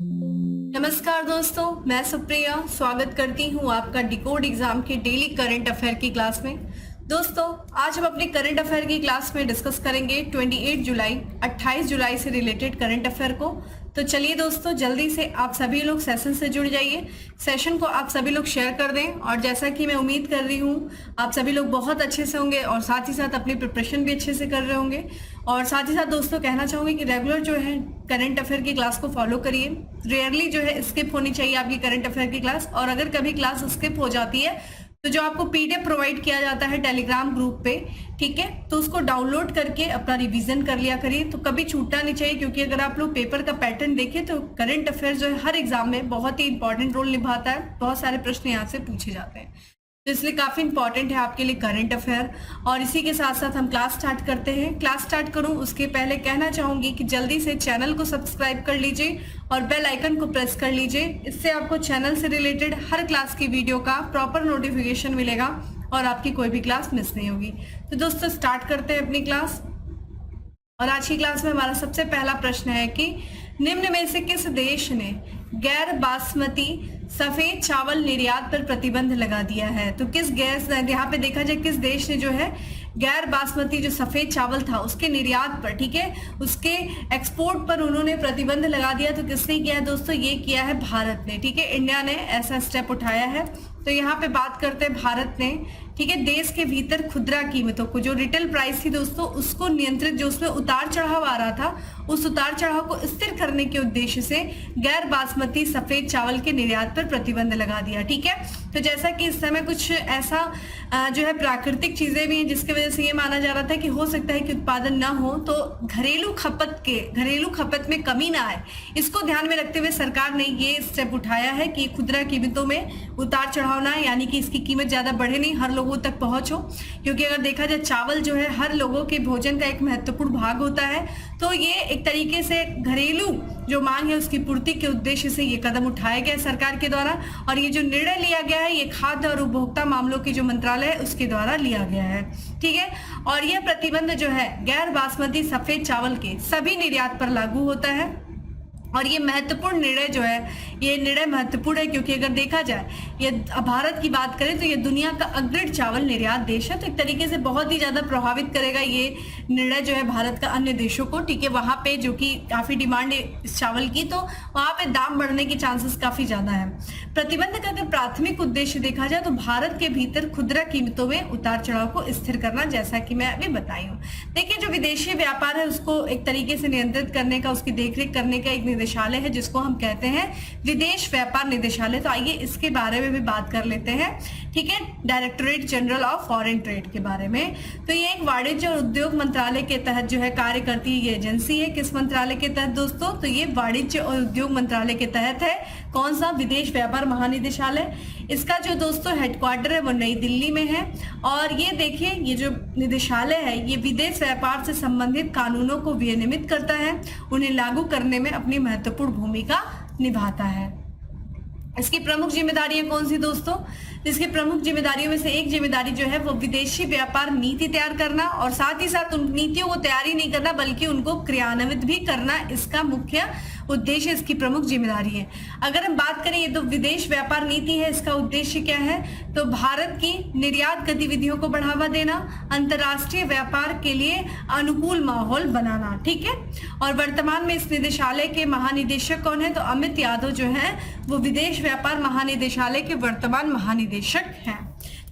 नमस्कार दोस्तों, मैं सुप्रिया स्वागत करती हूँ आपका डिकोड एग्जाम के डेली करंट अफेयर की क्लास में। दोस्तों, आज हम अपनी करंट अफेयर की क्लास में डिस्कस करेंगे 28 जुलाई 28 जुलाई से रिलेटेड करंट अफेयर को। तो चलिए दोस्तों, जल्दी से आप सभी लोग सेशन से जुड़ जाइए। सेशन को आप सभी लोग शेयर कर दें और जैसा कि मैं उम्मीद कर रही हूँ आप सभी लोग बहुत अच्छे से होंगे और साथ ही साथ अपनी प्रिपरेशन भी अच्छे से कर रहे होंगे। और साथ ही साथ दोस्तों कहना चाहूँगी कि रेगुलर जो है करंट अफेयर की क्लास को फॉलो करिए। रेयरली जो है स्किप होनी चाहिए आपकी करंट अफेयर की क्लास, और अगर कभी क्लास स्किप हो जाती है तो जो आपको पीडीएफ प्रोवाइड किया जाता है टेलीग्राम ग्रुप पे, ठीक है, तो उसको डाउनलोड करके अपना रिवीजन कर लिया करिए। तो कभी छूटना नहीं चाहिए, क्योंकि अगर आप लोग पेपर का पैटर्न देखें तो करंट अफेयर जो है हर एग्जाम में बहुत ही इंपॉर्टेंट रोल निभाता है। बहुत सारे प्रश्न यहाँ से पूछे जाते हैं, तो इसलिए काफी इंपॉर्टेंट है आपके लिए करंट अफेयर। और इसी के साथ साथ हम क्लास स्टार्ट करते हैं। क्लास स्टार्ट करूं उसके पहले कहना चाहूंगी कि जल्दी से चैनल को सब्सक्राइब कर लीजिए और बेल आइकन को प्रेस कर लीजिए। इससे आपको चैनल से रिलेटेड हर क्लास की वीडियो का प्रॉपर नोटिफिकेशन मिलेगा और आपकी कोई भी क्लास मिस नहीं होगी। तो दोस्तों स्टार्ट करते हैं अपनी क्लास। और आज की क्लास में हमारा सबसे पहला प्रश्न है कि निम्न में से किस देश ने गैर बासमती सफेद चावल निर्यात पर प्रतिबंध लगा दिया है। तो किस गैस यहाँ पे देखा जाए किस देश ने जो है गैर बासमती जो सफेद चावल था उसके निर्यात पर, ठीक है, उसके एक्सपोर्ट पर उन्होंने प्रतिबंध लगा दिया। तो किसने किया है दोस्तों? ये किया है भारत ने, ठीक है, इंडिया ने ऐसा स्टेप उठाया है। तो यहाँ पे बात करते हैं भारत ने, ठीक है, देश के भीतर खुदरा कीमतों को, जो रिटेल प्राइस थी दोस्तों, उसको नियंत्रित, जो उसमें उतार चढ़ाव आ रहा था उस उतार चढ़ाव को स्थिर करने के उद्देश्य से गैर बासमती सफेद चावल के निर्यात पर प्रतिबंध लगा दिया, ठीक है। तो जैसा कि इस समय कुछ ऐसा जो है प्राकृतिक चीजें भी हैं जिसकी वजह से ये माना जा रहा था कि हो सकता है कि उत्पादन ना हो, तो घरेलू खपत में कमी ना आए, इसको ध्यान में रखते हुए सरकार ने ये स्टेप उठाया है कि खुदरा कीमतों में उतार चढ़ाव ना, यानी कि इसकी कीमत ज्यादा बढ़े नहीं, हर लोगों तक पहुंच हो। क्योंकि अगर देखा जाए चावल जो है हर लोगों के भोजन का एक महत्वपूर्ण भाग होता है, तो ये एक तरीके से घरेलू जो मांग है उसकी पूर्ति के उद्देश्य से ये कदम उठाया गया सरकार के द्वारा। और ये जो निर्णय लिया गया है ये खाद्य और उपभोक्ता मामलों की जो मंत्रालय है उसके द्वारा लिया गया है, ठीक है। और यह प्रतिबंध जो है गैर बासमती सफेद चावल के सभी निर्यात पर लागू होता है। और ये महत्वपूर्ण निर्णय जो है, ये निर्णय महत्वपूर्ण है क्योंकि अगर देखा जाए ये भारत की बात करें तो ये दुनिया का अग्रणी चावल निर्यात देश है। तो एक तरीके से बहुत ही ज्यादा प्रभावित करेगा ये निर्णय जो है भारत का अन्य देशों को, ठीक है, वहां पे जो कि काफी डिमांड है इस चावल की, तो वहां पे दाम बढ़ने के चांसेस काफी ज्यादा है। प्रतिबंध का अगर प्राथमिक उद्देश्य देखा जाए तो भारत के भीतर खुदरा कीमतों में उतार चढ़ाव को स्थिर करना, जैसा कि मैं अभी बताई हूँ। देखिए, जो विदेशी व्यापार है उसको एक तरीके से नियंत्रित करने का, उसकी देखरेख करने का एक निदेशालय है जिसको हम कहते हैं विदेश व्यापार निदेशालय। तो आइए इसके बारे में भी बात कर लेते हैं, ठीक है, directorate general of foreign trade के बारे में। तो ये एक वाणिज्य और उद्योग मंत्रालय के तहत जो है कार्य करती है ये एजेंसी है। किस मंत्रालय के तहत दोस्तों? तो ये वाणिज्य और उद्योग मंत्रालय के तहत है। कौन सा? विदेश व्यापार महानिदेशालय। इसका जो दोस्तों हेडक्वार्टर है वो नई दिल्ली में है। और ये देखिए, ये जो निदेशालय है ये विदेश व्यापार से संबंधित कानूनों को विनियमित करता है, उन्हें लागू करने में अपनी महत्वपूर्ण भूमिका निभाता है। इसकी प्रमुख जिम्मेदारियां कौन सी दोस्तों? इसकी प्रमुख जिम्मेदारियों में से एक जिम्मेदारी जो है वो विदेशी व्यापार नीति तैयार करना, और साथ ही साथ उन नीतियों को तैयार ही नहीं करना बल्कि उनको क्रियान्वित भी करना, इसका मुख्य उद्देश्य, इसकी प्रमुख जिम्मेदारी है। अगर हम बात करें, ये तो विदेश व्यापार नीति है, इसका उद्देश्य क्या है? तो भारत की निर्यात गतिविधियों को बढ़ावा देना, अंतर्राष्ट्रीय व्यापार के लिए अनुकूल माहौल बनाना, ठीक है। और वर्तमान में इस निदेशालय के महानिदेशक कौन है? तो अमित यादव जो है वो विदेश व्यापार महानिदेशालय के वर्तमान महानिदेशक हैं।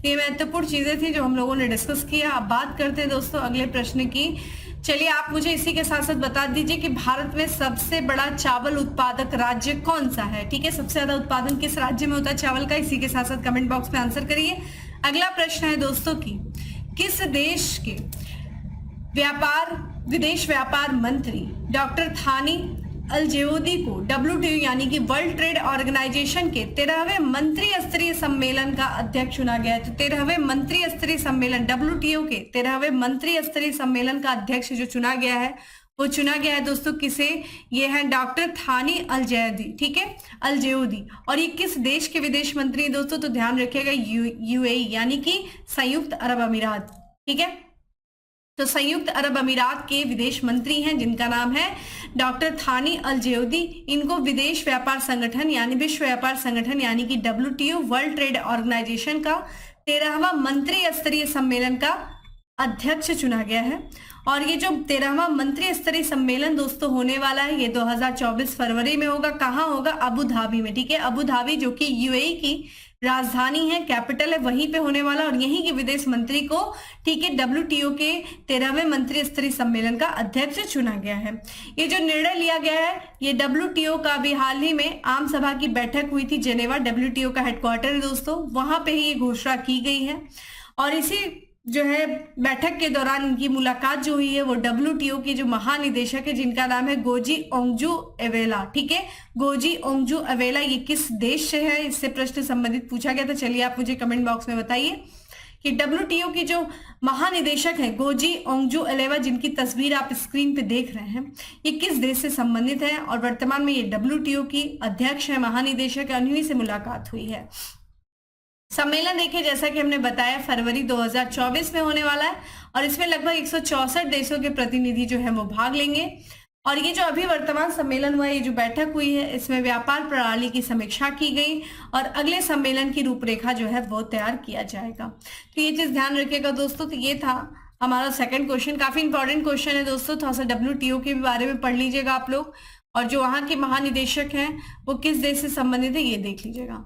ये महत्वपूर्ण चीजें थी जो हम लोगों ने डिस्कस किया। अब बात करते हैं दोस्तों अगले प्रश्न की। चलिए आप मुझे इसी के साथ साथ बता दीजिए कि भारत में सबसे बड़ा चावल उत्पादक राज्य कौन सा है, ठीक है, सबसे ज्यादा उत्पादन किस राज्य में होता है चावल का? इसी के साथ साथ कमेंट बॉक्स में आंसर करिए। अगला प्रश्न है दोस्तों की किस देश के विदेश व्यापार मंत्री डॉक्टर थानी अलजेउदी को WTO यानी कि वर्ल्ड ट्रेड ऑर्गेनाइजेशन के 13वें मंत्री स्तरीय सम्मेलन का अध्यक्ष चुना गया है? तो 13वें मंत्री स्तरीय सम्मेलन, WTO के 13वें मंत्री स्तरीय सम्मेलन का अध्यक्ष जो चुना गया है वो चुना गया है दोस्तों किसे? ये है डॉक्टर थानी अलजेउदी, ठीक है, अलजेउदी। और ये किस देश के विदेश मंत्री हैं दोस्तों? तो ध्यान रखिएगा UAE यानी कि संयुक्त अरब अमीरात, ठीक है। तो संयुक्त अरब अमीरात के विदेश मंत्री हैं जिनका नाम है डॉक्टर थानी अल-जेऊदी, इनको विदेश व्यापार संगठन यानी विश्व व्यापार संगठन यानी कि WTO वर्ल्ड ट्रेड ऑर्गेनाइजेशन का 13वां मंत्री स्तरीय सम्मेलन का अध्यक्ष चुना गया है। और ये जो 13वां मंत्री स्तरीय सम्मेलन दोस्तों होने वाला है, ये 2024 फरवरी में होगा। कहाँ होगा? अबू धाबी में। ठीक है, अबू धाबी जो कि UAE की राजधानी है, कैपिटल है, वहीं पे होने वाला। और यहीं के विदेश मंत्री को ठीक है WTO के 13वें मंत्री स्तरीय सम्मेलन का अध्यक्ष चुना गया है। ये जो निर्णय लिया गया है, ये WTO का भी हाल ही में आम सभा की बैठक हुई थी जेनेवा, WTO का हेडक्वार्टर है दोस्तों, वहां पे ही ये घोषणा की गई है। और इसी जो है बैठक के दौरान इनकी मुलाकात जो हुई है वो WTO के जो महानिदेशक है जिनका नाम है गोजी ओंगजू अवेला। ठीक है, गोजी ओंगजू अवेला, ये किस देश से है, इससे प्रश्न संबंधित पूछा गया था। चलिए आप मुझे कमेंट बॉक्स में बताइए कि WTO की जो महानिदेशक है गोजी ओंगजू अवेला, जिनकी तस्वीर आप स्क्रीन पे देख रहे हैं, ये किस देश से संबंधित है और वर्तमान में ये WTO की अध्यक्ष है, महानिदेशक है, उन्हीं से मुलाकात हुई है। सम्मेलन देखिए जैसा कि हमने बताया फरवरी 2024 में होने वाला है और इसमें लगभग 164 देशों के प्रतिनिधि जो है वो भाग लेंगे। और ये जो अभी वर्तमान सम्मेलन हुआ है, ये जो बैठक हुई है, इसमें व्यापार प्रणाली की समीक्षा की गई और अगले सम्मेलन की रूपरेखा जो है वो तैयार किया जाएगा। तो ये चीज ध्यान रखिएगा दोस्तों। तो ये था हमारा सेकंड क्वेश्चन, काफी इंपॉर्टेंट क्वेश्चन है दोस्तों। थोड़ा सा WTO के बारे में पढ़ लीजिएगा आप लोग, और जो वहां के महानिदेशक हैं वो किस देश से संबंधित है ये देख लीजिएगा।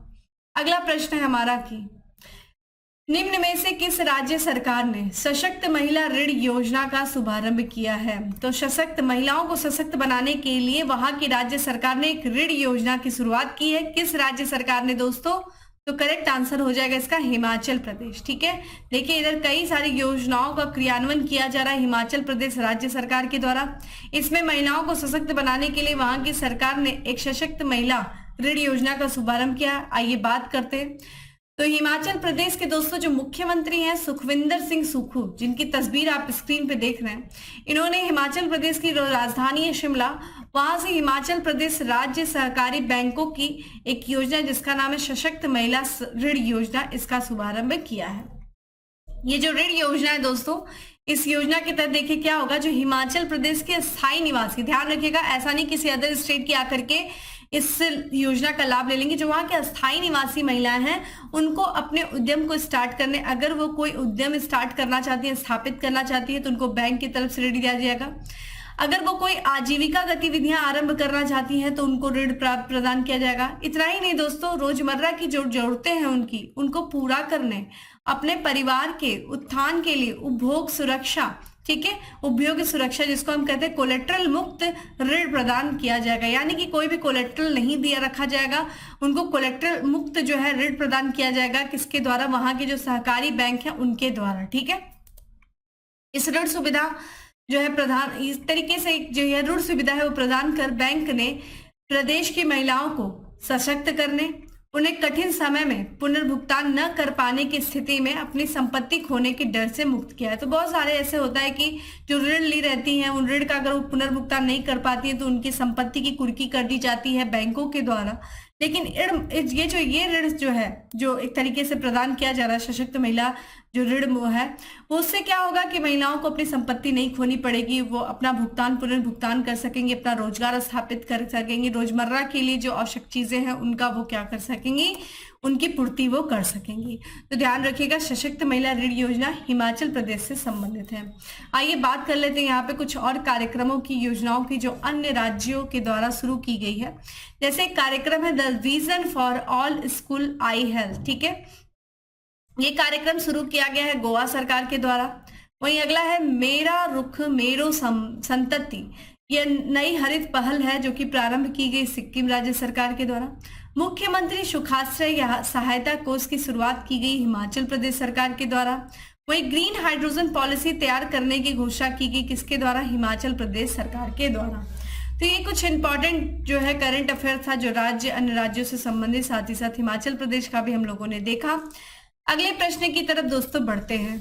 अगला प्रश्न है हमारा कि निम्न में से किस राज्य सरकार ने सशक्त महिला ऋण योजना का शुभारंभ किया है? तो सशक्त महिलाओं को सशक्त बनाने के लिए वहां की राज्य सरकार ने एक ऋण योजना की शुरुआत की है। किस राज्य सरकार ने दोस्तों? तो करेक्ट आंसर हो जाएगा इसका हिमाचल प्रदेश। ठीक है, देखिए इधर कई सारी योजनाओं का क्रियान्वयन किया जा रहा है हिमाचल प्रदेश राज्य सरकार के द्वारा। इसमें महिलाओं को सशक्त बनाने के लिए वहां की सरकार ने एक सशक्त महिला ऋण योजना का शुभारंभ किया। आइए बात करते हैं। तो हिमाचल प्रदेश के दोस्तों जो मुख्यमंत्री हैं सुखविंदर सिंह सुक्खू, जिनकी तस्वीर आप स्क्रीन पे देख रहे हैं, इन्होंने हिमाचल प्रदेश की राजधानी है शिमला, वहां से हिमाचल प्रदेश राज्य सहकारी बैंकों की एक योजना जिसका नाम है सशक्त महिला ऋण योजना, इसका शुभारंभ किया है। ये जो ऋण योजना है दोस्तों, इस योजना के तहत देखिए क्या होगा, जो हिमाचल प्रदेश के स्थायी निवासी, ध्यान रखिएगा ऐसा नहीं किसी अदर स्टेट की आकर के इस योजना का लाभ ले लेंगे, जो वहां के अस्थायी निवासी महिलाएं हैं उनको अपने उद्यम को स्टार्ट करने, अगर वो कोई उद्यम स्टार्ट करना चाहती है, स्थापित करना चाहती है, तो उनको बैंक की तरफ से ऋण दिया जाएगा। अगर वो कोई आजीविका गतिविधियां आरंभ करना चाहती हैं तो उनको ऋण प्रदान किया जाएगा। इतना ही नहीं दोस्तों, रोजमर्रा की जो जरूरतें हैं उनको पूरा करने, अपने परिवार के उत्थान के लिए उपभोग सुरक्षा, ठीक है, उपभोग सुरक्षा जिसको हम कहते हैं कोलेट्रल मुक्त ऋण प्रदान किया जाएगा। यानी कि कोई भी कोलेट्रल नहीं दिया रखा जाएगा, उनको कोलेट्रल मुक्त जो है ऋण प्रदान किया जाएगा। किसके द्वारा? वहां के जो सहकारी बैंक है उनके द्वारा। ठीक है, इस ऋण सुविधा जो है प्रदान, इस तरीके से जो है ऋण सुविधा है वो प्रदान कर बैंक ने प्रदेश की महिलाओं को सशक्त करने, उन्हें कठिन समय में पुनर्भुगतान न कर पाने की स्थिति में अपनी संपत्ति खोने के डर से मुक्त किया है। तो बहुत सारे ऐसे होता है कि जो ऋण ली रहती हैं उन ऋण का अगर वो पुनर्भुगतान नहीं कर पाती है तो उनकी संपत्ति की कुर्की कर दी जाती है बैंकों के द्वारा। लेकिन ये ऋण जो है, जो एक तरीके से प्रदान किया जा रहा है सशक्त महिला जो ऋण वो है, वो उससे क्या होगा कि महिलाओं को अपनी संपत्ति नहीं खोनी पड़ेगी, वो अपना पुनर्भुगतान कर सकेंगे, अपना रोजगार स्थापित कर सकेंगे, रोजमर्रा के लिए जो आवश्यक चीजें हैं उनका वो क्या कर सकेंगी, उनकी पूर्ति वो कर सकेंगी। तो ध्यान रखिएगा सशक्त महिला ऋण योजना हिमाचल प्रदेश से संबंधित है। आइए बात कर लेते हैं यहाँ पे कुछ और कार्यक्रमों की, योजनाओं की जो अन्य राज्यों के द्वारा शुरू की गई है। जैसे एक कार्यक्रम है the vision for all school I health. ठीक है, ये कार्यक्रम शुरू किया गया है गोवा सरकार के द्वारा। वहीं अगला है मेरा रुख मेरो संतति, यह नई हरित पहल है जो कि प्रारंभ की गई सिक्किम राज्य सरकार के द्वारा। मुख्यमंत्री सुखाश्रय सहायता कोष की शुरुआत की गई हिमाचल प्रदेश सरकार के द्वारा। वहीं ग्रीन हाइड्रोजन पॉलिसी तैयार करने की घोषणा की गई किसके द्वारा? हिमाचल प्रदेश सरकार के द्वारा। तो ये कुछ इंपॉर्टेंट जो है करंट अफेयर था जो राज्य अन्य राज्यों से संबंधित, साथ ही साथ हिमाचल प्रदेश का भी हम लोगों ने देखा। अगले प्रश्न की तरफ दोस्तों बढ़ते हैं।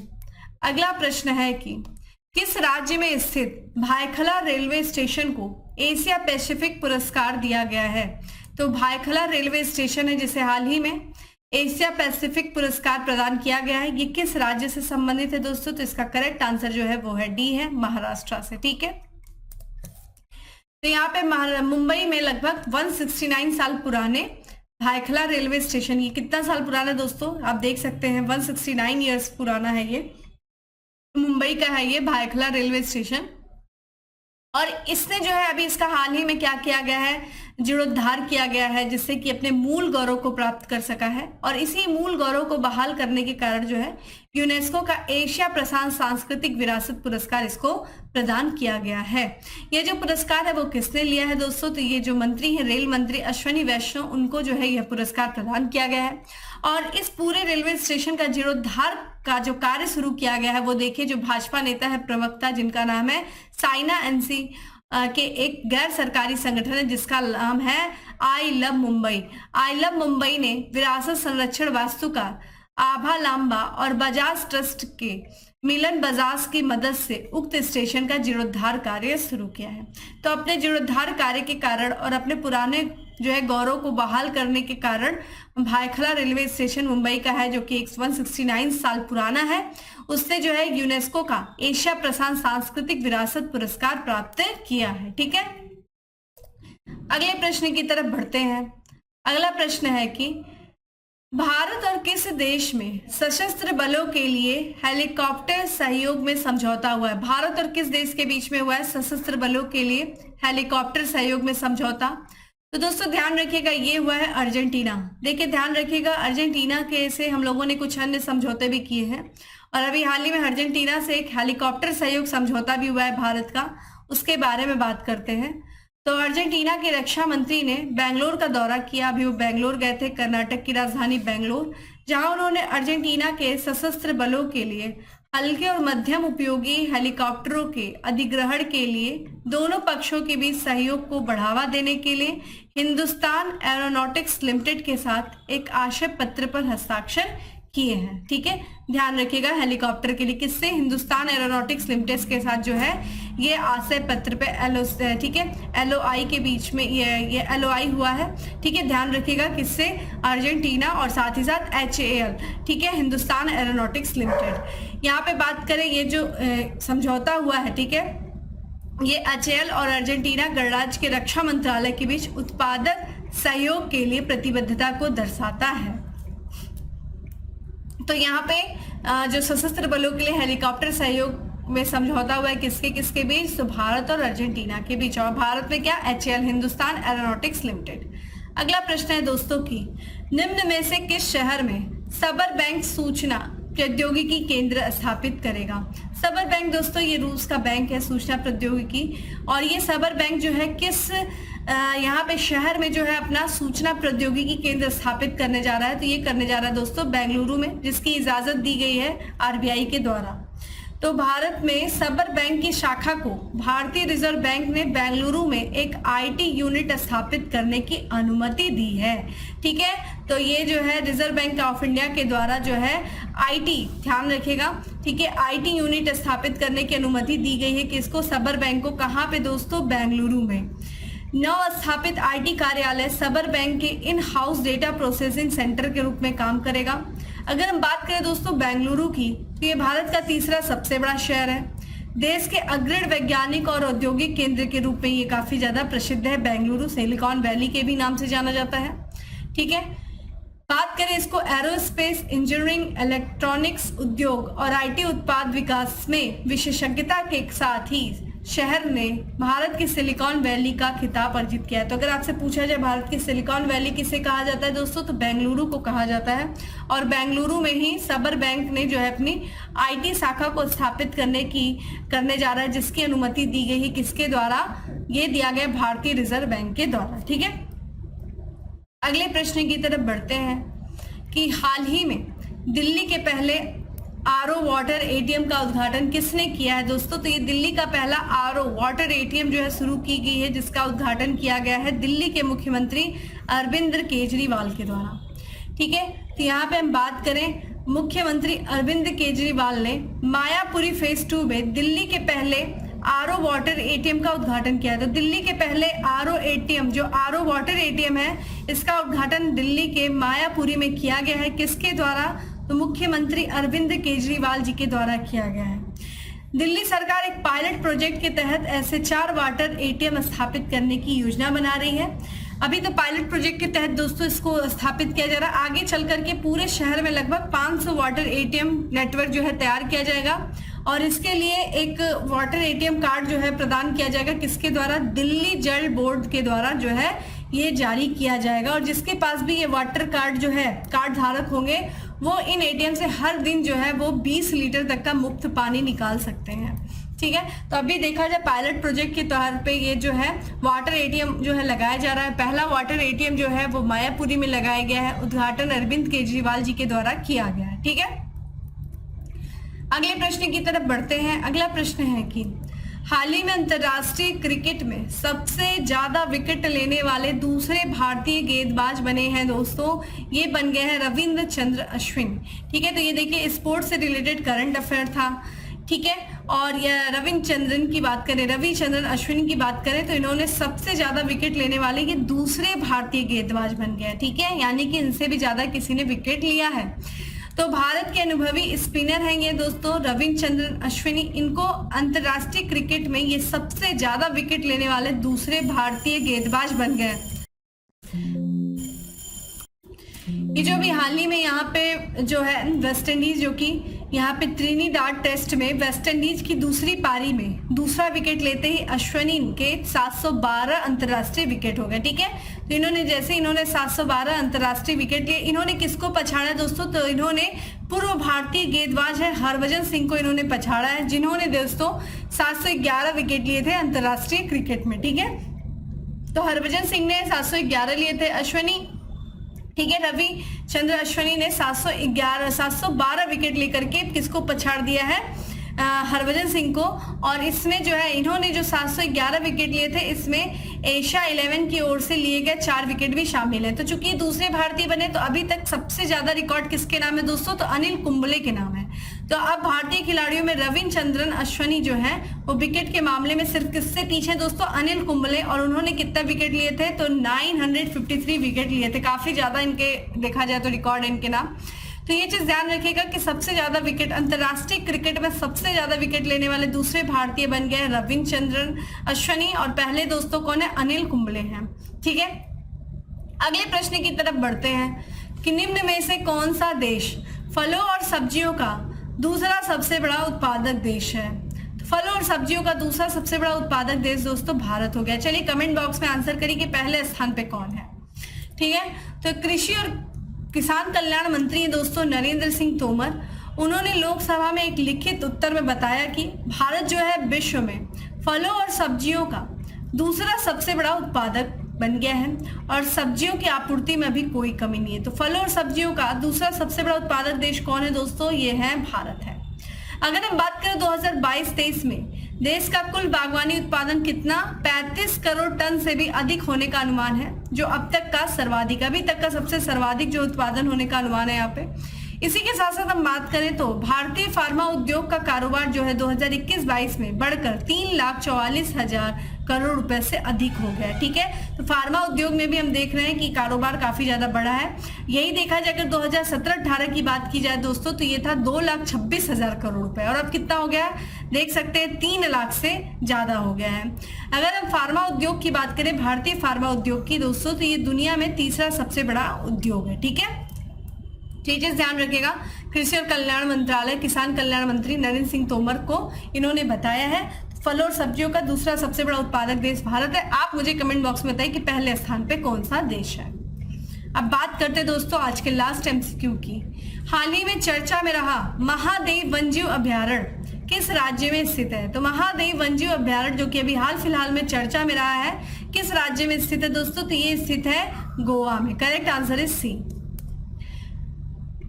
अगला प्रश्न है कि किस राज्य में स्थित भायखला रेलवे स्टेशन को एशिया पैसिफिक पुरस्कार दिया गया है? तो भायखला रेलवे स्टेशन है जिसे हाल ही में एशिया पैसिफिक पुरस्कार प्रदान किया गया है। ये किस राज्य से संबंधित है दोस्तों? तो इसका करेक्ट आंसर जो है वो है डी है, महाराष्ट्र से। ठीक है, तो यहाँ पे मुंबई में लगभग 169 साल पुराने भायखला रेलवे स्टेशन, ये कितना साल पुराना है दोस्तों आप देख सकते हैं, 169 ईयर्स पुराना है ये, मुंबई का है ये भायखला रेलवे स्टेशन। और इसने जो है अभी इसका हाल ही में क्या किया गया है, जीर्णोद्धार किया गया है, जिससे कि अपने मूल गौरव को प्राप्त कर सका है। और इसी मूल गौरव को बहाल करने के कारण जो है यूनेस्को का एशिया प्रशांत सांस्कृतिक विरासत पुरस्कार इसको प्रदान किया गया है। ये जो पुरस्कार है वो किसने लिया है दोस्तों, तो ये जो मंत्री है रेल मंत्री अश्विनी वैष्णव, उनको जो है यह पुरस्कार प्रदान किया गया है। और इस पूरे रेलवे स्टेशन का जीर्णोद्धार का जो कार्य शुरू किया गया है वो देखिए, जो भाजपा नेता है प्रवक्ता जिनका नाम है साइना एनसी के एक गैर सरकारी संगठन है जिसका नाम है I love Mumbai. I love Mumbai ने विरासत संरक्षण वास्तुकार आभा लांबा और बजाज ट्रस्ट के मिलन बजाज की मदद से उक्त स्टेशन का जीर्णोद्धार कार्य शुरू किया है। तो अपने जीर्णोद्धार कार्य के कारण और अपने पुराने जो है गौरव को बहाल करने के कारण भायखला रेलवे स्टेशन मुंबई का है, जो कि 169 साल पुराना है, उससे जो है यूनेस्को का एशिया प्रशांत सांस्कृतिक विरासत पुरस्कार प्राप्त किया है। ठीक है, अगले प्रश्न की तरफ बढ़ते हैं। अगला प्रश्न है कि भारत और किस देश में सशस्त्र बलों के लिए हेलीकॉप्टर सहयोग में समझौता हुआ है। भारत और किस देश के बीच में हुआ है सशस्त्र बलों के लिए हेलीकॉप्टर सहयोग में समझौता, तो दोस्तों ध्यान रखिएगा ये हुआ है अर्जेंटीना। देखिए ध्यान रखिएगा, अर्जेंटीना के से हम लोगों ने कुछ अन्य समझौते भी किए हैं और अभी हाल ही में अर्जेंटीना से एक हेलीकॉप्टर सहयोग समझौता भी हुआ है भारत का, उसके बारे में बात करते हैं। तो अर्जेंटीना के रक्षा मंत्री ने बेंगलोर का दौरा किया, अभी वो बेंगलोर गए थे, कर्नाटक की राजधानी बेंगलोर, जहां उन्होंने अर्जेंटीना के सशस्त्र बलों के लिए हल्के और मध्यम उपयोगी हेलीकॉप्टरों के अधिग्रहण के लिए दोनों पक्षों के बीच सहयोग को बढ़ावा देने के लिए हिंदुस्तान एरोनॉटिक्स लिमिटेड के साथ एक आशय पत्र पर हस्ताक्षर किए हैं। ठीक है, ध्यान रखिएगा हेलीकॉप्टर के लिए किससे, हिंदुस्तान एरोनॉटिक्स लिमिटेड के साथ जो है ये आशय पत्र पे ठीक है LOI के बीच में ये LOI हुआ है। ठीक है, ध्यान रखिएगा किससे, अर्जेंटीना और साथ ही साथ HAL, ठीक है, हिंदुस्तान एरोनॉटिक्स लिमिटेड। यहाँ पे बात करें ये जो समझौता हुआ है, ठीक है, ये HAL और अर्जेंटीना गणराज्य के रक्षा मंत्रालय के बीच उत्पादक सहयोग के लिए प्रतिबद्धता को दर्शाता है। तो यहाँ पे जो सशस्त्र बलों के लिए हेलीकॉप्टर सहयोग में समझौता हुआ है किसके किसके बीच, तो भारत और अर्जेंटीना के बीच, और भारत में क्या, HAL हिंदुस्तान एरोनॉटिक्स लिमिटेड। अगला प्रश्न है दोस्तों की निम्न में से किस शहर में सबर बैंक सूचना प्रौद्योगिकी केंद्र स्थापित करेगा। सबर बैंक दोस्तों ये रूस का बैंक है सूचना प्रौद्योगिकी, और ये सबर बैंक जो है किस यहाँ पे शहर में जो है अपना सूचना प्रौद्योगिकी केंद्र स्थापित करने जा रहा है, तो ये करने जा रहा है दोस्तों बेंगलुरु में, जिसकी इजाजत दी गई है RBI के द्वारा। तो भारत में सबर बैंक की शाखा को भारतीय रिजर्व बैंक ने बेंगलुरु में एक IT यूनिट स्थापित करने की अनुमति दी है। ठीक है, तो ये जो है रिजर्व बैंक ऑफ इंडिया के द्वारा जो है IT, ध्यान रखिएगा, ठीक है, IT यूनिट स्थापित करने की अनुमति दी गई है किसको, सबर बैंक को। कहाँ पे दोस्तों, बेंगलुरु में। नव स्थापित IT कार्यालय सबर बैंक के in house data processing centre के रूप में काम करेगा। अगर हम बात करें दोस्तों बेंगलुरु की, तो ये भारत का तीसरा सबसे बड़ा शहर है। देश के अग्रणी वैज्ञानिक और औद्योगिक केंद्र के रूप में ये काफी ज्यादा प्रसिद्ध है। बेंगलुरु सिलिकॉन वैली के भी नाम से जाना जाता है। ठीक है, बात करें इसको एरोस्पेस इंजीनियरिंग, इलेक्ट्रॉनिक्स उद्योग और IT उत्पाद विकास में विशेषज्ञता के साथ ही शहर ने भारत की सिलिकॉन वैली का खिताब अर्जित किया है। तो अगर आपसे पूछा जाए भारत की सिलिकॉन वैली किसे कहा जाता है दोस्तों, तो बेंगलुरु को कहा जाता है। और बेंगलुरु में ही सबर बैंक ने जो है अपनी IT शाखा को स्थापित करने जा रहा है, जिसकी अनुमति दी गई है किसके द्वारा, ये दिया गया भारतीय रिजर्व बैंक के द्वारा। ठीक है, अगले प्रश्न की तरफ बढ़ते हैं कि हाल ही में दिल्ली के पहले RO वाटर ATM का उद्घाटन किसने किया है दोस्तों, तो ये दिल्ली का पहला RO वाटर ATM जो है शुरू की गई है, जिसका उद्घाटन किया गया है दिल्ली के मुख्यमंत्री अरविंद केजरीवाल के द्वारा। ठीक है, तो यहाँ पे हम बात करें, मुख्यमंत्री अरविंद केजरीवाल ने मायापुरी फेज 2 में दिल्ली के पहले RO वाटर ATM का उद्घाटन किया। तो दिल्ली के पहले RO ATM जो RO वाटर ATM है, इसका उद्घाटन दिल्ली के मायापुरी में किया गया है। किसके द्वारा, तो मुख्यमंत्री अरविंद केजरीवाल जी के द्वारा किया गया है। दिल्ली सरकार एक पायलट प्रोजेक्ट के तहत ऐसे 4 वाटर एटीएम स्थापित करने की योजना बना रही है। अभी तो पायलट प्रोजेक्ट के तहत दोस्तों इसको स्थापित किया जा रहा है। आगे चल करके पूरे शहर में लगभग 500 वाटर एटीएम नेटवर्क जो है तैयार किया जाएगा और इसके लिए एक वाटर एटीएम कार्ड जो है प्रदान किया जाएगा। किसके द्वारा? दिल्ली जल बोर्ड के द्वारा जो है ये जारी किया जाएगा। और जिसके पास भी ये वाटर कार्ड जो है कार्ड धारक होंगे वो इन एटीएम से हर दिन जो है वो 20 लीटर तक का मुफ्त पानी निकाल सकते हैं। ठीक है, तो अभी देखा जाए पायलट प्रोजेक्ट के तौर पे ये जो है वाटर एटीएम जो है लगाया जा रहा है। पहला वाटर एटीएम जो है वो मायापुरी में लगाया गया है। उद्घाटन अरविंद केजरीवाल जी के द्वारा किया गया है। ठीक है, अगले प्रश्न की तरफ बढ़ते हैं। अगला प्रश्न है कि हाल ही में अंतरराष्ट्रीय क्रिकेट में सबसे ज्यादा विकेट लेने वाले दूसरे भारतीय गेंदबाज बने हैं दोस्तों। ये बन गए हैं रविंद्र चंद्र अश्विन। ठीक है, तो ये देखिए स्पोर्ट्स से रिलेटेड करंट अफेयर था। ठीक है, और रविचंद्रन अश्विन की बात करें तो इन्होंने सबसे ज्यादा विकेट लेने वाले ये दूसरे भारतीय गेंदबाज बन गए। ठीक है, यानी कि इनसे भी ज्यादा किसी ने विकेट लिया है। तो भारत के अनुभवी स्पिनर हैं ये दोस्तों रविचंद्रन अश्विनी। इनको अंतर्राष्ट्रीय क्रिकेट में ये सबसे ज्यादा विकेट लेने वाले दूसरे भारतीय गेंदबाज बन गए। ये जो भी हाल ही में यहाँ पे जो है वेस्ट इंडीज जो कि यहाँ पे त्रिनिदाद टेस्ट में वेस्ट इंडीज की दूसरी पारी में दूसरा विकेट लेते ही अश्विनी के 712 अंतर्राष्ट्रीय विकेट हो गए। ठीक है, तो इन्होंने 712 अंतर्राष्ट्रीय विकेट लिए। इन्होंने किसको पछाड़ा दोस्तों? तो इन्होंने पूर्व भारतीय गेंदबाज है हरभजन सिंह को इन्होंने पछाड़ा है, जिन्होंने दोस्तों 711 विकेट लिए थे अंतर्राष्ट्रीय क्रिकेट में। ठीक है, तो हरभजन सिंह ने 711 लिए थे। अश्विनी, ठीक है, रविचंद्र अश्विनी ने 712 विकेट लेकर के किसको पछाड़ दिया है? हरभजन सिंह को। और इसमें जो है इन्होंने जो 711 विकेट लिए थे इसमें एशिया 11 की ओर से लिए गए 4 विकेट भी शामिल है। तो चूंकि ये दूसरे भारतीय बने तो अभी तक सबसे ज्यादा रिकॉर्ड किसके नाम है दोस्तों? तो अनिल कुंबले के नाम है। तो अब भारतीय खिलाड़ियों में रविचंद्रन अश्विनी जो है वो विकेट के मामले में सिर्फ किससे पीछे दोस्तों? अनिल कुंबले। और उन्होंने कितना विकेट लिए थे? तो 953 विकेट लिए थे। काफी ज्यादा इनके देखा जाए तो रिकॉर्ड है इनके नाम। तो ये चीज ध्यान रखिएगा कि सबसे ज्यादा विकेट अंतरराष्ट्रीय क्रिकेट में सबसे ज्यादा विकेट लेने वाले दूसरे भारतीय बन गए रविचंद्रन अश्विनी और पहले दोस्तों कौन है? अनिल कुंबले हैं। ठीक है, अगले प्रश्न की तरफ बढ़ते हैं कि निम्न में से कौन सा देश फलों और सब्जियों का दूसरा सबसे बड़ा उत्पादक देश है? तो फलों और सब्जियों का दूसरा सबसे बड़ा उत्पादक देश दोस्तों भारत हो गया। चलिए कमेंट बॉक्स में आंसर करिए कि पहले स्थान पे कौन है। ठीक है, तो कृषि और किसान कल्याण मंत्री दोस्तों नरेंद्र सिंह तोमर, उन्होंने लोकसभा में एक लिखित उत्तर में बताया कि भारत जो है विश्व में फलों और सब्जियों का दूसरा सबसे बड़ा उत्पादक बन गया है और सब्जियों की आपूर्ति में अभी कोई कमी नहीं है। तो फलों और सब्जियों का दूसरा सबसे बड़ा उत्पादक देश कौन है दोस्तों? ये है भारत है। अगर हम बात करें 2022-23 में देश का कुल बागवानी उत्पादन कितना? 35 करोड़ टन से भी अधिक होने का अनुमान है, जो अब तक का सर्वाधिक, अभी तक का सबसे सर्वाधिक जो उत्पादन होने का अनुमान है यहाँ पे। इसी के साथ साथ हम बात करें तो भारतीय फार्मा उद्योग का कारोबार जो है 2021-22 में बढ़कर 3,44,000 करोड़ रुपए से अधिक हो गया। ठीक है, तो फार्मा उद्योग में भी हम देख रहे हैं कि कारोबार काफी ज्यादा बढ़ा है। यही देखा जाए अगर 2017-18 की बात की जाए दोस्तों तो ये था 2,26,000 करोड़ रुपए और अब कितना हो गया देख सकते हैं 3 लाख से ज्यादा हो गया है। अगर हम फार्मा उद्योग की बात करें भारतीय फार्मा उद्योग की दोस्तों तो ये दुनिया में तीसरा सबसे बड़ा उद्योग है। ठीक है, चीजें ध्यान रखिएगा। कृषि और कल्याण मंत्रालय किसान कल्याण मंत्री नरेंद्र सिंह तोमर को इन्होंने बताया है फलों और सब्जियों का दूसरा सबसे बड़ा उत्पादक देश भारत है। आप मुझे कमेंट बॉक्स में बताइए कि पहले स्थान पे कौन सा देश है। अब बात करते हैं दोस्तों आज के लास्ट एमसीक्यू की। हाल ही में चर्चा में रहा महादेव वन्यजीव अभ्यारण्य किस राज्य में स्थित है? तो महादेव वन्यजीव अभ्यारण्य जो कि अभी हाल फिलहाल में चर्चा में रहा है किस राज्य में स्थित है दोस्तों? तो ये स्थित है गोवा में। Correct answer is C.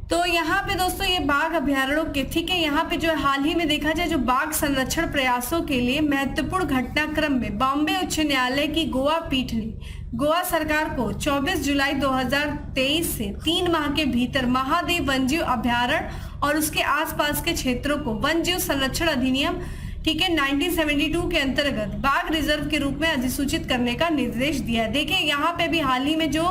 तो यहाँ पे दोस्तों ये बाघ अभ्यारण्यों के, ठीक है, यहाँ पे जो है हाल ही में देखा जाए जो बाघ संरक्षण प्रयासों के लिए महत्वपूर्ण घटनाक्रम में बॉम्बे उच्च न्यायालय की गोवा पीठ ने गोवा सरकार को 24 जुलाई 2023 से 3 माह के भीतर महादेव वन्यजीव अभ्यारण्य और उसके आसपास के क्षेत्रों को वन्यजीव संरक्षण अधिनियम, ठीक है, 1972 के अंतर्गत बाघ रिजर्व के रूप में अधिसूचित करने का निर्देश दिया। देखिए यहाँ पे भी हाल ही में जो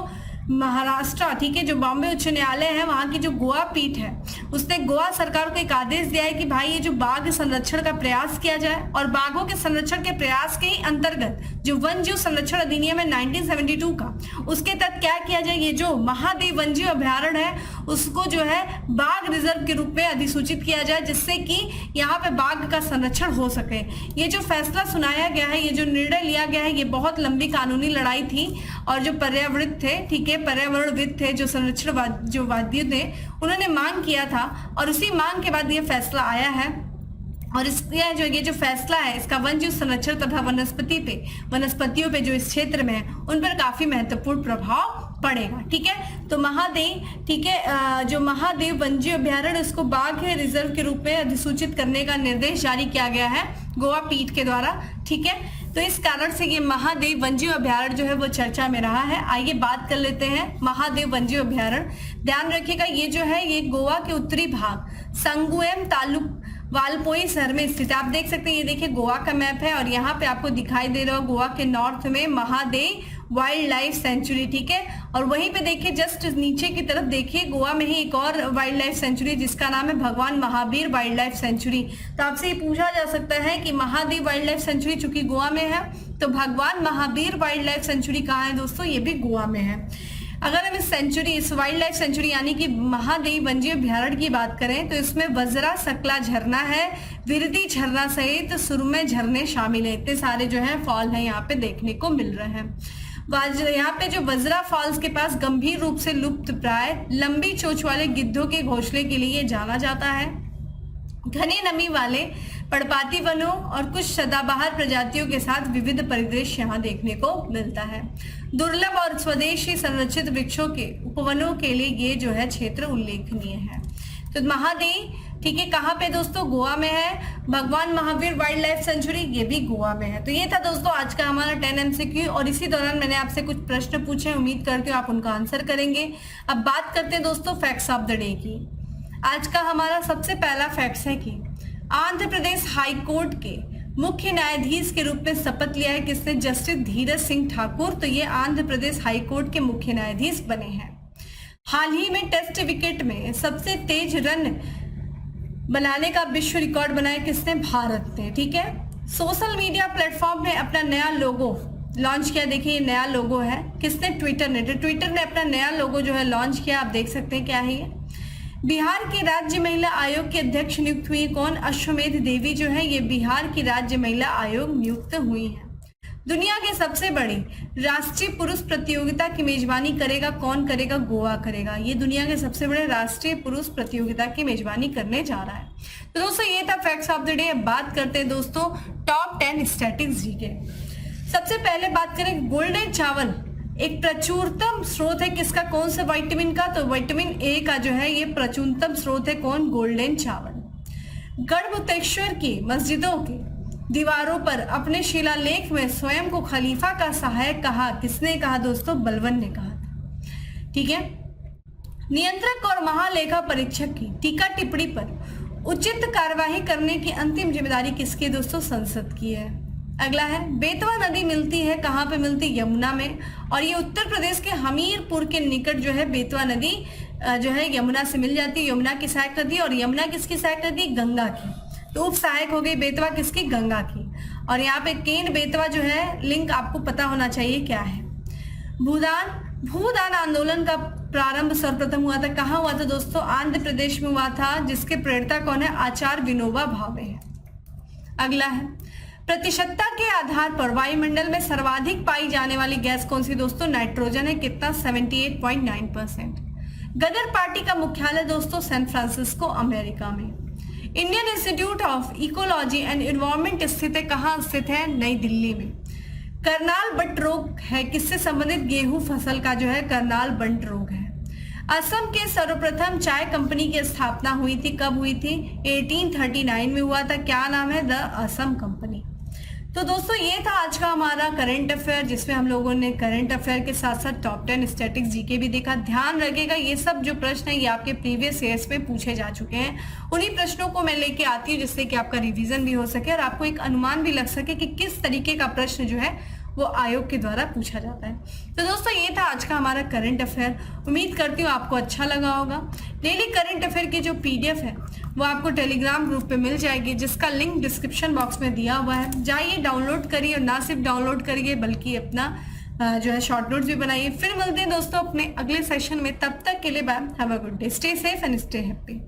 महाराष्ट्र, ठीक है, जो बॉम्बे उच्च न्यायालय है, वहां की जो गोवा पीठ है, उसने गोवा सरकार को एक आदेश दिया है कि भाई ये जो बाघ संरक्षण का प्रयास किया जाए और बाघों के संरक्षण के प्रयास के ही अंतर्गत जो वन जीव संरक्षण अधिनियम है 1972 का, उसके तहत क्या किया जाए, ये जो महादेव वन जीव अभ्यारण्य है उसको जो है बाघ रिजर्व के रूप में अधिसूचित किया जाए, जिससे कि यहाँ पे बाघ का संरक्षण हो सके। ये जो फैसला सुनाया गया है, ये जो निर्णय लिया गया है, ये बहुत लंबी कानूनी लड़ाई थी और जो पर्यावरण थे, ठीक है, पर्यावरणविद थे, जो संरक्षण जो वादी थे, उन्होंने मांग किया था और उसी मांग के बाद ये फैसला आया है। और इसका जो ये जो फैसला है, इसका वन जीव संरक्षण तथा वनस्पतियों पे जो इस क्षेत्र में है उन पर काफी महत्वपूर्ण प्रभाव पड़ेगा। ठीक है, तो महादेव, ठीक है, जो महादेव वन जीव अभ्यारण्य उसको बाघ रिजर्व के रूप में अधिसूचित करने का निर्देश जारी किया गया है गोवा पीठ के द्वारा। ठीक है, तो इस कारण से ये महादेव वन जीव अभ्यारण्य जो है वो चर्चा में रहा है। आइए बात कर लेते हैं महादेव वन जीव अभ्यारण्य। ध्यान रखिएगा, ये जो है ये गोवा के उत्तरी भाग संगुएम तालुक वालपोई शहर में स्थित है। आप देख सकते हैं, ये देखिए गोवा का मैप है और यहाँ पे आपको दिखाई दे रहा है गोवा के नॉर्थ में महादेव वाइल्ड लाइफ सेंचुरी। ठीक है, और वहीं पे देखिए जस्ट नीचे की तरफ देखिए गोवा में ही एक और वाइल्ड लाइफ सेंचुरी जिसका नाम है भगवान महावीर वाइल्ड लाइफ सेंचुरी। तो आपसे ये पूछा जा सकता है कि महादेव वाइल्ड लाइफ सेंचुरी चूंकि गोवा में है तो भगवान महावीर वाइल्ड लाइफ सेंचुरी कहाँ है दोस्तों, ये भी गोवा में है। अगर हम इस वाइल्ड लाइफ सेंचुरी यानी कि महादेव वन जीव अभ्यारण्य की बात करें तो इसमें वज्रा सकला झरना है, विरदी झरना सहित सुरमय झरने शामिल है। इतने सारे जो है फॉल है यहाँ पे देखने को मिल रहे हैं। यहाँ पे जो वज्रा फॉल्स के पास गंभीर रूप से लुप्त प्राय लंबी चोंच वाले गिद्धों के घोंसले के लिए जाना जाता है। घने नमी वाले पर्णपाती वनों और कुछ सदाबहार प्रजातियों के साथ विविध परिदृश्य यहाँ देखने को मिलता है। दुर्लभ और स्वदेशी संरक्षित वृक्षों के उपवनों के लिए ये जो है क्षेत्र उल्लेखनीय है। तो महादेव, ठीक है, कहाँ पे दोस्तों, गोवा में है। भगवान महावीर वाइल्ड लाइफ सेंचुरी ये भी गोवा में है। तो ये था दोस्तों आज का हमारा 10 MCQ और इसी दौरान मैंने आपसे कुछ प्रश्न पूछे, उम्मीद करती हूँ आप उनका आंसर करेंगे। अब बात करते हैं दोस्तों फैक्ट्स ऑफ द डे की। आज का हमारा सबसे पहला फैक्ट्स है कि आंध्र प्रदेश हाई कोर्ट के मुख्य न्यायाधीश के रूप में शपथ लिया है किसने, जस्टिस धीरज सिंह ठाकुर। तो ये आंध्र प्रदेश हाई कोर्ट के मुख्य न्यायाधीश बने हैं। हाल ही में टेस्ट विकेट में सबसे तेज रन बनाने का विश्व रिकॉर्ड बनाया किसने, भारत ने। ठीक है, सोशल मीडिया प्लेटफॉर्म में अपना नया लोगो लॉन्च किया। देखिए ये नया लोगो है किसने, ट्विटर ने। तो ट्विटर ने अपना नया लोगो जो है लॉन्च किया, आप देख सकते हैं क्या है ये। बिहार के राज्य महिला आयोग की अध्यक्ष नियुक्त हुई कौन, अश्वमेध देवी जो है ये बिहार की राज्य महिला आयोग नियुक्त हुई है। दुनिया के सबसे बड़ी राष्ट्रीय पुरुष प्रतियोगिता की मेजबानी करेगा कौन करेगा, गोवा करेगा। ये दुनिया के सबसे बड़े राष्ट्रीय पुरुष प्रतियोगिता की मेजबानी करने जा रहा है। तो दोस्तों ये था फैक्ट्स ऑफ द डे। अब बात करते हैं दोस्तों टॉप 10 स्टैटिस्टिक्स जी के। सबसे पहले बात करें गोल्डन चावल एक प्रचुरतम स्रोत है किसका, कौन सा विटामिन का, तो विटामिन ए का जो है ये प्रचुरतम स्रोत है कौन, गोल्डन चावल। गढ़मुक्तेश्वर की मस्जिदों के दीवारों पर अपने शिलालेख में स्वयं को खलीफा का सहायक कहा, किसने कहा दोस्तों, बलबन ने कहा था। ठीक है, नियंत्रक और महालेखा परीक्षक की टीका टिप्पणी पर उचित कार्यवाही करने की अंतिम जिम्मेदारी किसकी दोस्तों, संसद की है। अगला है बेतवा नदी मिलती है कहाँ पे मिलती, यमुना में, और ये उत्तर प्रदेश के हमीरपुर के निकट जो है बेतवा नदी जो है यमुना से मिल जाती है। यमुना की सहायक नदी, और यमुना किसकी सहायक नदी, गंगा की। तो उप सहायक हो गई बेतवा किसकी, गंगा की। और यहाँ पे केन बेतवा जो है लिंक आपको पता होना चाहिए क्या है। भूदान आंदोलन का प्रारंभ सर्वप्रथम हुआ था, कहाँ हुआ था दोस्तों, आंध्र प्रदेश में हुआ था, जिसके प्रेरणा कौन है, आचार्य विनोबा भावे है। अगला है प्रतिशतता के आधार पर वायुमंडल में सर्वाधिक पाई जाने वाली गैस कौन सी दोस्तों, नाइट्रोजन है, कितना, 78.9%। गदर पार्टी का मुख्यालय दोस्तों सैन फ्रांसिस्को अमेरिका में। Indian institute of ecology and environment स्थित है, कहाँ स्थित है, नई दिल्ली में। करनाल बंट रोग है किससे संबंधित, गेहूं फसल का जो है करनाल बंट रोग है। असम के सर्वप्रथम चाय कंपनी की स्थापना हुई थी, कब हुई थी, 1839 में हुआ था, क्या नाम है, द असम कंपनी। तो दोस्तों ये था आज का हमारा करंट अफेयर, जिसमें हम लोगों ने करंट अफेयर के साथ साथ टॉप 10 स्टैटिक्स जीके भी देखा। ध्यान रखिएगा ये सब जो प्रश्न है ये आपके प्रीवियस ईयर्स में पूछे जा चुके हैं। उन्हीं प्रश्नों को मैं लेके आती हूँ जिससे कि आपका रिवीजन भी हो सके और आपको एक अनुमान भी लग सके कि किस तरीके का प्रश्न जो है वो आयोग के द्वारा पूछा जाता है। तो दोस्तों ये था आज का हमारा करंट अफेयर। उम्मीद करती हूँ आपको अच्छा लगा होगा। डेली करंट अफेयर की जो PDF है वो आपको टेलीग्राम ग्रुप पे मिल जाएगी, जिसका लिंक डिस्क्रिप्शन बॉक्स में दिया हुआ है। जाइए डाउनलोड करिए, और ना सिर्फ डाउनलोड करिए बल्कि अपना जो है शॉर्ट नोट्स भी बनाइए। फिर मिलते हैं दोस्तों अपने अगले सेशन में, तब तक के लिए bye, have a good day, stay safe and stay happy.